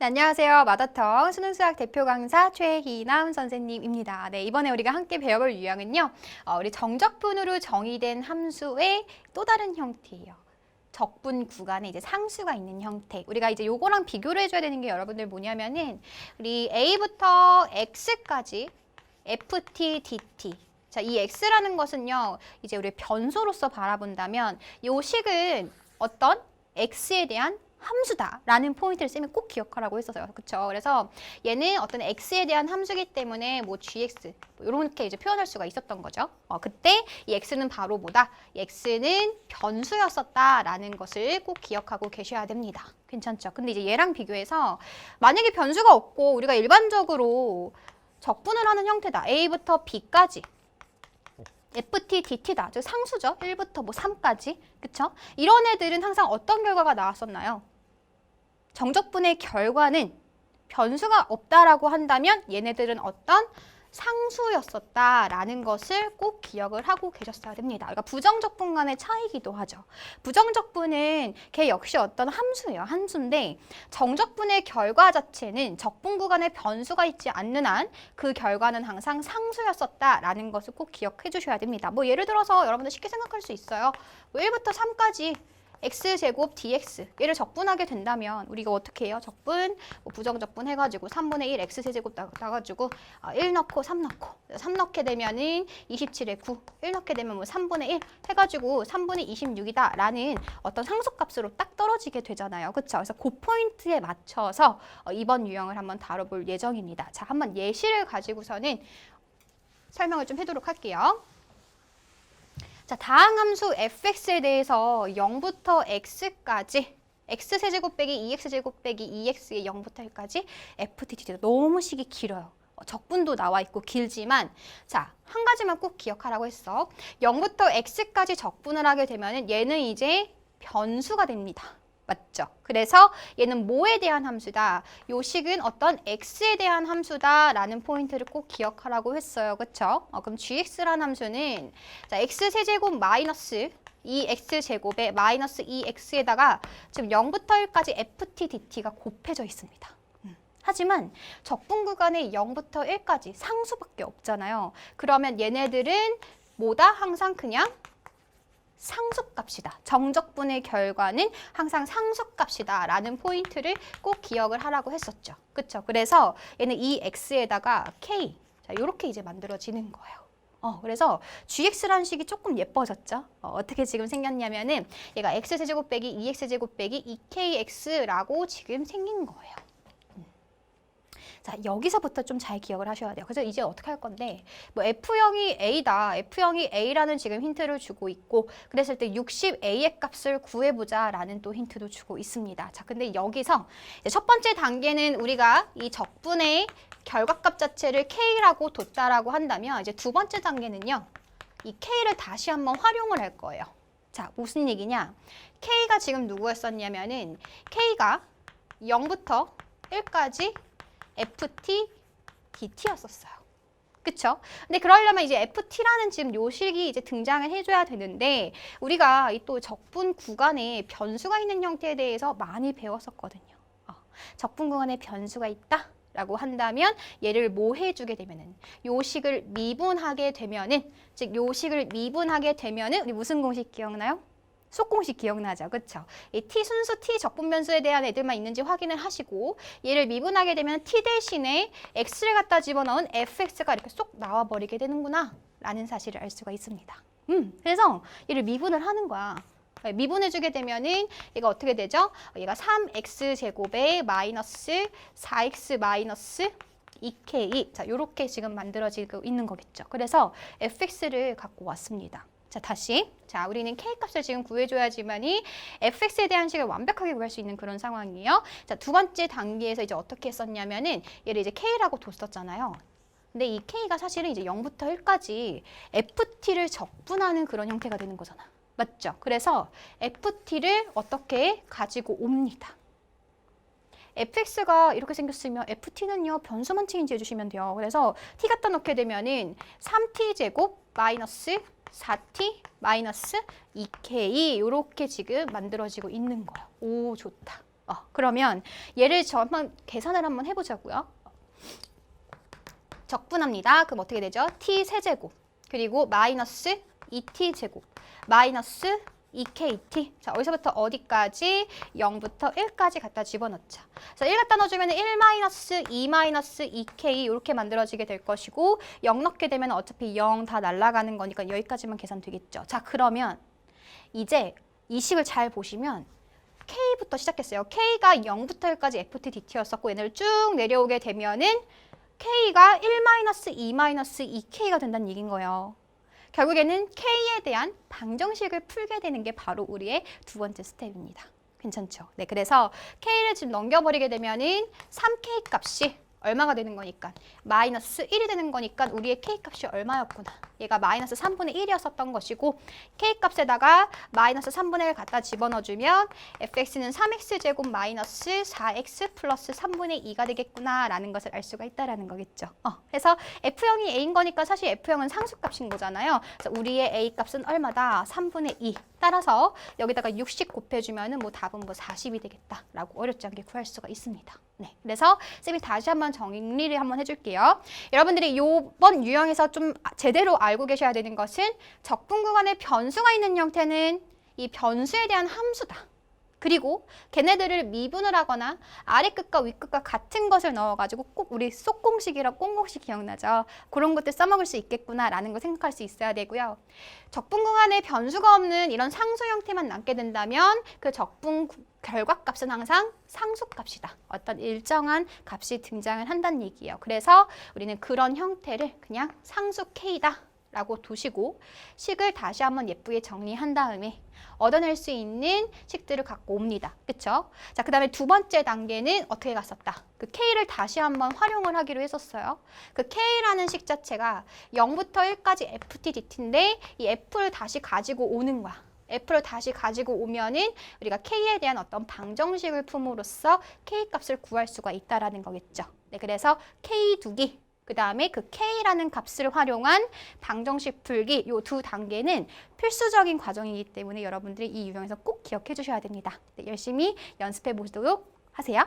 네, 안녕하세요. 마더텅 수능수학 대표 강사 최희남 선생님입니다. 네, 이번에 우리가 함께 배워볼 유형은요. 우리 정적분으로 정의된 함수의 또 다른 형태예요. 적분 구간에 이제 상수가 있는 형태. 우리가 이제 요거랑 비교를 해줘야 되는 게 여러분들 뭐냐면은 우리 A부터 X까지 FT, DT. 자, 이 X라는 것은요. 이제 우리 변수로서 바라본다면 요 식은 어떤 X에 대한 함수다라는 포인트를 쓰면 꼭 기억하라고 했었어요. 그렇죠? 그래서 얘는 어떤 x에 대한 함수기 때문에 뭐 gx 이렇게 이제 표현할 수가 있었던 거죠. 그때 이 x는 바로 뭐다? 이 x는 변수였었다라는 것을 꼭 기억하고 계셔야 됩니다. 괜찮죠? 근데 이제 얘랑 비교해서 만약에 변수가 없고 우리가 일반적으로 적분을 하는 형태다. a부터 b까지. FT, DT다. 즉 상수죠. 1부터 뭐 3까지. 그쵸? 이런 애들은 항상 어떤 결과가 나왔었나요? 정적분의 결과는 변수가 없다라고 한다면 얘네들은 어떤 상수였었다라는 것을 꼭 기억을 하고 계셨어야 됩니다. 그러니까 부정적분 간의 차이기도 하죠. 부정적분은 걔 역시 어떤 함수예요. 함수인데 정적분의 결과 자체는 적분 구간에 변수가 있지 않는 한 그 결과는 항상 상수였었다라는 것을 꼭 기억해 주셔야 됩니다. 뭐 예를 들어서 여러분들 쉽게 생각할 수 있어요. 뭐 1부터 3까지 x제곱 dx 얘를 적분하게 된다면 우리가 어떻게 해요? 적분, 뭐 부정적분 해가지고 3분의 1 x세제곱 나가지고 1 넣고 3 넣고 3 넣게 되면은 27에 9, 1 넣게 되면 뭐 3분의 1 해가지고 3분의 26이다 라는 어떤 상수값으로 딱 떨어지게 되잖아요. 그쵸? 그래서 그 포인트에 맞춰서 이번 유형을 한번 다뤄볼 예정입니다. 자, 한번 예시를 가지고서는 설명을 좀 해도록 할게요. 자, 다항함수 fx에 대해서 0부터 x까지 x세제곱 빼기 2x제곱 빼기 2x의 0부터 1까지 ftdt 너무 식이 길어요. 적분도 나와 있고 길지만 자, 한 가지만 꼭 기억하라고 했어. 0부터 x까지 적분을 하게 되면 얘는 이제 변수가 됩니다. 맞죠? 그래서 얘는 뭐에 대한 함수다? 요 식은 어떤 x에 대한 함수다라는 포인트를 꼭 기억하라고 했어요. 그쵸? 그럼 gx라는 함수는 자, x세제곱 마이너스 2x제곱에 마이너스 2x에다가 지금 0부터 1까지 ft, dt가 곱해져 있습니다. 하지만 적분 구간에 0부터 1까지 상수밖에 없잖아요. 그러면 얘네들은 뭐다? 항상 그냥 상수값이다. 정적분의 결과는 항상 상수값이다 라는 포인트를 꼭 기억을 하라고 했었죠. 그쵸? 그래서 얘는 이 x에다가 k 자, 이렇게 이제 만들어지는 거예요. 그래서 gx라는 식이 조금 예뻐졌죠. 어떻게 지금 생겼냐면은 얘가 x세제곱 빼기 2x제곱 빼기 2kx라고 지금 생긴 거예요. 자, 여기서부터 좀 잘 기억을 하셔야 돼요. 그래서 이제 어떻게 할 건데 뭐 F형이 A다. F형이 A라는 지금 힌트를 주고 있고 그랬을 때 60A의 값을 구해보자 라는 또 힌트도 주고 있습니다. 자, 근데 여기서 첫 번째 단계는 우리가 이 적분의 결과값 자체를 K라고 뒀다라고 한다면 이제 두 번째 단계는요. 이 K를 다시 한번 활용을 할 거예요. 자, 무슨 얘기냐? K가 지금 누구였었냐면은 K가 0부터 1까지 FT, DT였었어요. 그쵸? 근데 그러려면 이제 FT라는 지금 요식이 이제 등장을 해줘야 되는데 우리가 이 또 적분 구간에 변수가 있는 형태에 대해서 많이 배웠었거든요. 적분 구간에 변수가 있다? 라고 한다면 얘를 뭐 해주게 되면은 요식을 미분하게 되면은 즉 요식을 미분하게 되면은 우리 무슨 공식 기억나요? 속공식 기억나죠? 그쵸? 이 t 순수 t 적분 변수에 대한 애들만 있는지 확인을 하시고 얘를 미분하게 되면 t 대신에 x를 갖다 집어넣은 fx가 이렇게 쏙 나와버리게 되는구나 라는 사실을 알 수가 있습니다. 그래서 얘를 미분을 하는 거야. 미분해주게 되면은 얘가 어떻게 되죠? 얘가 3x제곱에 마이너스 4x 마이너스 2k 자, 요렇게 지금 만들어지고 있는 거겠죠. 그래서 fx를 갖고 왔습니다. 자, 다시. 자, 우리는 K값을 지금 구해줘야지만이 fx에 대한 식을 완벽하게 구할 수 있는 그런 상황이에요. 자, 두 번째 단계에서 이제 어떻게 했었냐면은 얘를 이제 K라고 뒀었잖아요. 근데 이 K가 사실은 이제 0부터 1까지 FT를 적분하는 그런 형태가 되는 거잖아. 맞죠? 그래서 FT를 어떻게 가지고 옵니다. fx가 이렇게 생겼으면 ft는요 변수만 체인지 해주시면 돼요. 그래서 t 갖다 놓게 되면은 3t제곱 마이너스 4t 마이너스 2k 이렇게 지금 만들어지고 있는 거예요. 오, 좋다. 그러면 얘를 한번 계산을 한번 해보자고요. 적분합니다. 그럼 어떻게 되죠? t 세제곱 그리고 마이너스 2t 제곱 마이너스 2kt. 자, 어디서부터 어디까지? 0부터 1까지 갖다 집어넣자. 그래서 1 갖다 넣어주면 1 마이너스 2 마이너스 2k 이렇게 만들어지게 될 것이고 0 넣게 되면 어차피 0 다 날아가는 거니까 여기까지만 계산되겠죠. 자, 그러면 이제 이 식을 잘 보시면 K부터 시작했어요. K가 0부터 1까지 FT DT였었고 얘네를 쭉 내려오게 되면은 K가 1-2-2K가 된다는 얘기인 거예요. 결국에는 K에 대한 방정식을 풀게 되는 게 바로 우리의 두 번째 스텝입니다. 괜찮죠? 네, 그래서 K를 지금 넘겨버리게 되면은 3K 값이 얼마가 되는 거니까 마이너스 1이 되는 거니까 우리의 K 값이 얼마였구나. 얘가 마이너스 3분의 1이었었던 것이고 K 값에다가 마이너스 3분의 1 갖다 집어넣어주면 fx는 3x제곱 마이너스 4x 플러스 3분의 2가 되겠구나 라는 것을 알 수가 있다라는 거겠죠. 그래서 F형이 A인 거니까 사실 F형은 상수값인 거잖아요. 그래서 우리의 A 값은 얼마다? 3분의 2. 따라서 여기다가 60 곱해주면은 뭐 답은 뭐 40이 되겠다라고 어렵지 않게 구할 수가 있습니다. 네, 그래서 쌤이 다시 한번 정리를 한번 해줄게요. 여러분들이 이번 유형에서 좀 제대로 알고 계셔야 되는 것은 적분 구간에 변수가 있는 형태는 이 변수에 대한 함수다. 그리고 걔네들을 미분을 하거나 아래 끝과 위 끝과 같은 것을 넣어가지고 꼭 우리 속공식이랑 꽁공식 기억나죠? 그런 것들 써먹을 수 있겠구나라는 걸 생각할 수 있어야 되고요. 적분 구간에 변수가 없는 이런 상수 형태만 남게 된다면 그 적분 결과값은 항상 상수값이다. 어떤 일정한 값이 등장을 한다는 얘기예요. 그래서 우리는 그런 형태를 그냥 상수 K다 라고 두시고 식을 다시 한번 예쁘게 정리한 다음에 얻어낼 수 있는 식들을 갖고 옵니다. 그쵸? 자, 그 다음에 두 번째 단계는 어떻게 갔었다? 그 K를 다시 한번 활용을 하기로 했었어요. 그 K라는 식 자체가 0부터 1까지 FT, DT인데 이 F를 다시 가지고 오는 거야. F를 다시 가지고 오면은 우리가 K에 대한 어떤 방정식을 품으로써 K 값을 구할 수가 있다라는 거겠죠. 네, 그래서 K 두기. 그 다음에 그 K라는 값을 활용한 방정식 풀기 이 두 단계는 필수적인 과정이기 때문에 여러분들이 이 유형에서 꼭 기억해 주셔야 됩니다. 네, 열심히 연습해 보도록 하세요.